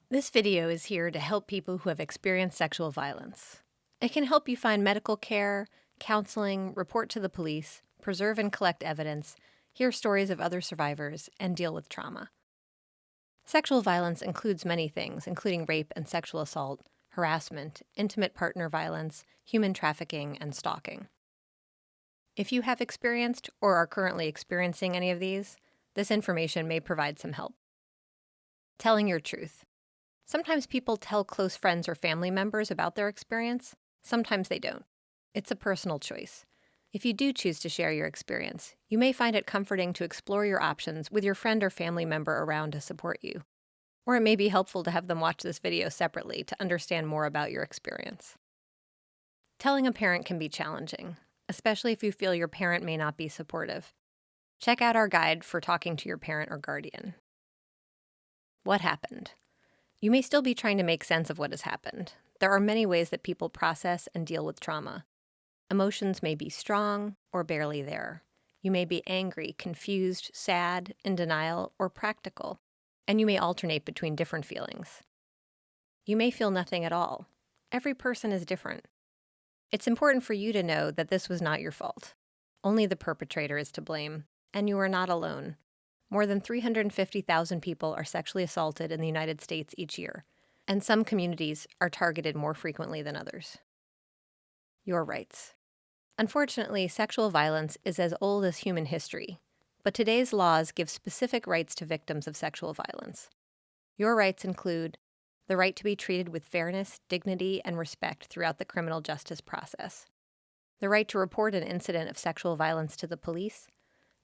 This video is here to help people who have experienced sexual violence. It can help you find medical care, counseling, report to the police, preserve and collect evidence, hear stories of other survivors, and deal with trauma. Sexual violence includes many things, including rape and sexual assault, harassment, intimate partner violence, human trafficking, and stalking. If you have experienced or are currently experiencing any of these, this information may provide some help. Telling your truth. Sometimes people tell close friends or family members about their experience. Sometimes they don't. It's a personal choice. If you do choose to share your experience, you may find it comforting to explore your options with your friend or family member around to support you. Or it may be helpful to have them watch this video separately to understand more about your experience. Telling a parent can be challenging, especially if you feel your parent may not be supportive. Check out our guide for talking to your parent or guardian. What happened? You may still be trying to make sense of what has happened. There are many ways that people process and deal with trauma. Emotions may be strong or barely there. You may be angry, confused, sad, in denial, or practical, and you may alternate between different feelings. You may feel nothing at all. Every person is different. It's important for you to know that this was not your fault. Only the perpetrator is to blame, and you are not alone. More than 350,000 people are sexually assaulted in the United States each year, and some communities are targeted more frequently than others. Your rights. Unfortunately, sexual violence is as old as human history, but today's laws give specific rights to victims of sexual violence. Your rights include the right to be treated with fairness, dignity, and respect throughout the criminal justice process, the right to report an incident of sexual violence to the police,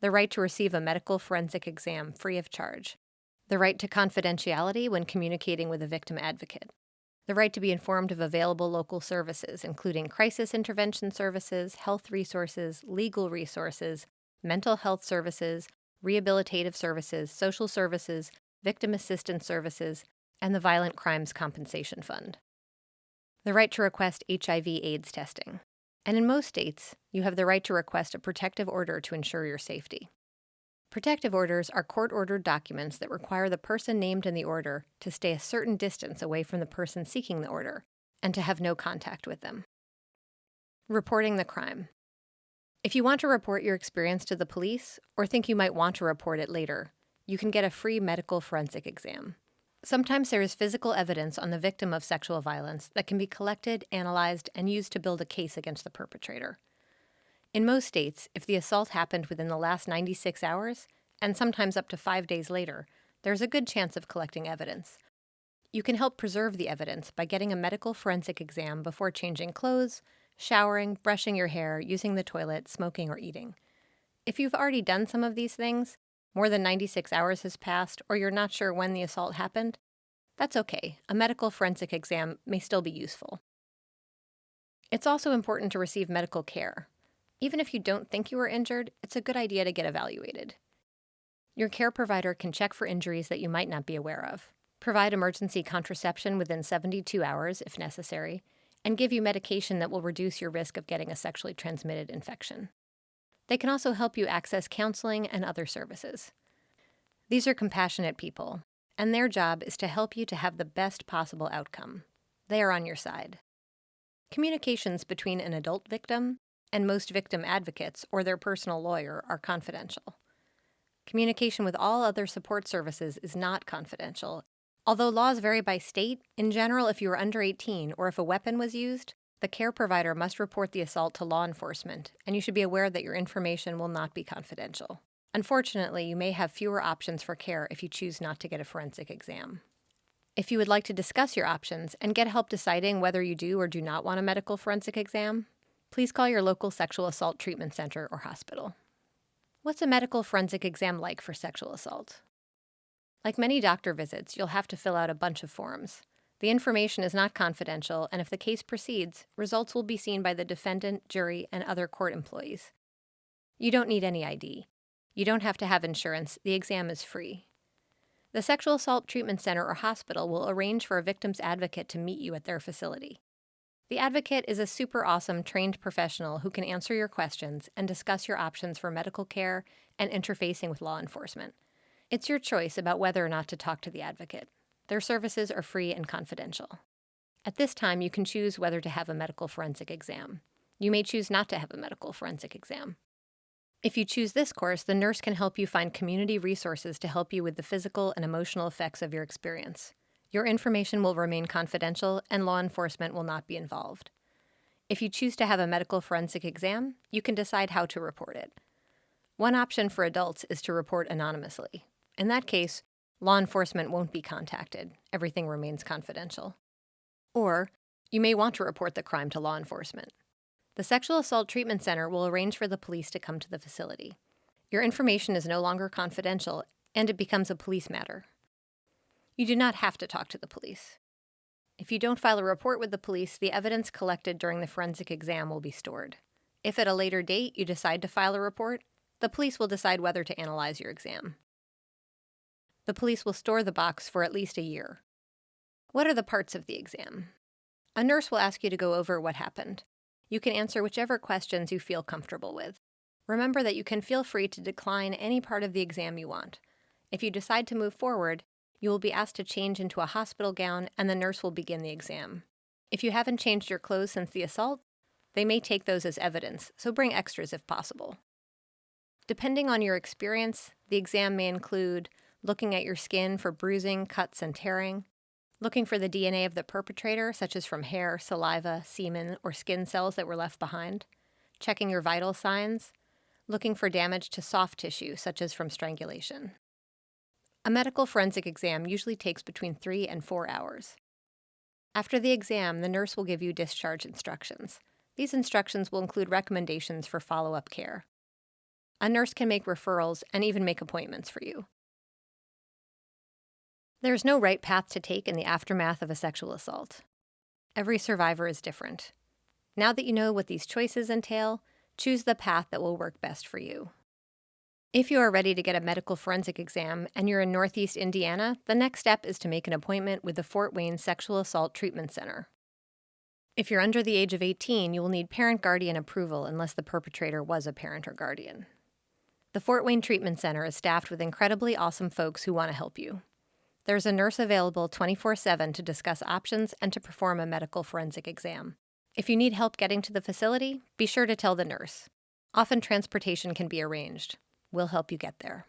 the right to receive a medical forensic exam free of charge, the right to confidentiality when communicating with a victim advocate, the right to be informed of available local services, including crisis intervention services, health resources, legal resources, mental health services, rehabilitative services, social services, victim assistance services, and the Violent Crimes Compensation Fund. The right to request HIV/AIDS testing. And in most states, you have the right to request a protective order to ensure your safety. Protective orders are court-ordered documents that require the person named in the order to stay a certain distance away from the person seeking the order and to have no contact with them. Reporting the crime. If you want to report your experience to the police or think you might want to report it later, you can get a free medical forensic exam. Sometimes there is physical evidence on the victim of sexual violence that can be collected, analyzed, and used to build a case against the perpetrator. In most states, if the assault happened within the last 96 hours, and sometimes up to 5 days later, there's a good chance of collecting evidence. You can help preserve the evidence by getting a medical forensic exam before changing clothes, showering, brushing your hair, using the toilet, smoking, or eating. If you've already done some of these things, more than 96 hours has passed, or you're not sure when the assault happened, that's okay. A medical forensic exam may still be useful. It's also important to receive medical care. Even if you don't think you were injured, it's a good idea to get evaluated. Your care provider can check for injuries that you might not be aware of, provide emergency contraception within 72 hours if necessary, and give you medication that will reduce your risk of getting a sexually transmitted infection. They can also help you access counseling and other services. These are compassionate people, and their job is to help you to have the best possible outcome. They are on your side. Communications between an adult victim and most victim advocates or their personal lawyer are confidential. Communication with all other support services is not confidential. Although laws vary by state, in general, if you are under 18 or if a weapon was used, the care provider must report the assault to law enforcement, and you should be aware that your information will not be confidential. Unfortunately, you may have fewer options for care if you choose not to get a forensic exam. If you would like to discuss your options and get help deciding whether you do or do not want a medical forensic exam, please call your local sexual assault treatment center or hospital. What's a medical forensic exam like for sexual assault? Like many doctor visits, you'll have to fill out a bunch of forms. The information is not confidential, and if the case proceeds, results will be seen by the defendant, jury, and other court employees. You don't need any ID. You don't have to have insurance. The exam is free. The Sexual Assault Treatment Center or hospital will arrange for a victim's advocate to meet you at their facility. The advocate is a super awesome trained professional who can answer your questions and discuss your options for medical care and interfacing with law enforcement. It's your choice about whether or not to talk to the advocate. Their services are free and confidential. At this time, you can choose whether to have a medical forensic exam. You may choose not to have a medical forensic exam. If you choose this course, the nurse can help you find community resources to help you with the physical and emotional effects of your experience. Your information will remain confidential, and law enforcement will not be involved. If you choose to have a medical forensic exam, you can decide how to report it. One option for adults is to report anonymously. In that case, law enforcement won't be contacted. Everything remains confidential. Or, you may want to report the crime to law enforcement. The Sexual Assault Treatment Center will arrange for the police to come to the facility. Your information is no longer confidential, and it becomes a police matter. You do not have to talk to the police. If you don't file a report with the police, the evidence collected during the forensic exam will be stored. If at a later date you decide to file a report, the police will decide whether to analyze your exam. The police will store the box for at least a year. What are the parts of the exam? A nurse will ask you to go over what happened. You can answer whichever questions you feel comfortable with. Remember that you can feel free to decline any part of the exam you want. If you decide to move forward, you will be asked to change into a hospital gown and the nurse will begin the exam. If you haven't changed your clothes since the assault, they may take those as evidence, so bring extras if possible. Depending on your experience, the exam may include looking at your skin for bruising, cuts, and tearing, looking for the DNA of the perpetrator, such as from hair, saliva, semen, or skin cells that were left behind, checking your vital signs, looking for damage to soft tissue, such as from strangulation. A medical forensic exam usually takes between 3 and 4 hours. After the exam, the nurse will give you discharge instructions. These instructions will include recommendations for follow-up care. A nurse can make referrals and even make appointments for you. There is no right path to take in the aftermath of a sexual assault. Every survivor is different. Now that you know what these choices entail, choose the path that will work best for you. If you are ready to get a medical forensic exam and you're in Northeast Indiana, the next step is to make an appointment with the Fort Wayne Sexual Assault Treatment Center. If you're under the age of 18, you will need parent-guardian approval unless the perpetrator was a parent or guardian. The Fort Wayne Treatment Center is staffed with incredibly awesome folks who want to help you. There's a nurse available 24/7 to discuss options and to perform a medical forensic exam. If you need help getting to the facility, be sure to tell the nurse. Often transportation can be arranged. We'll help you get there.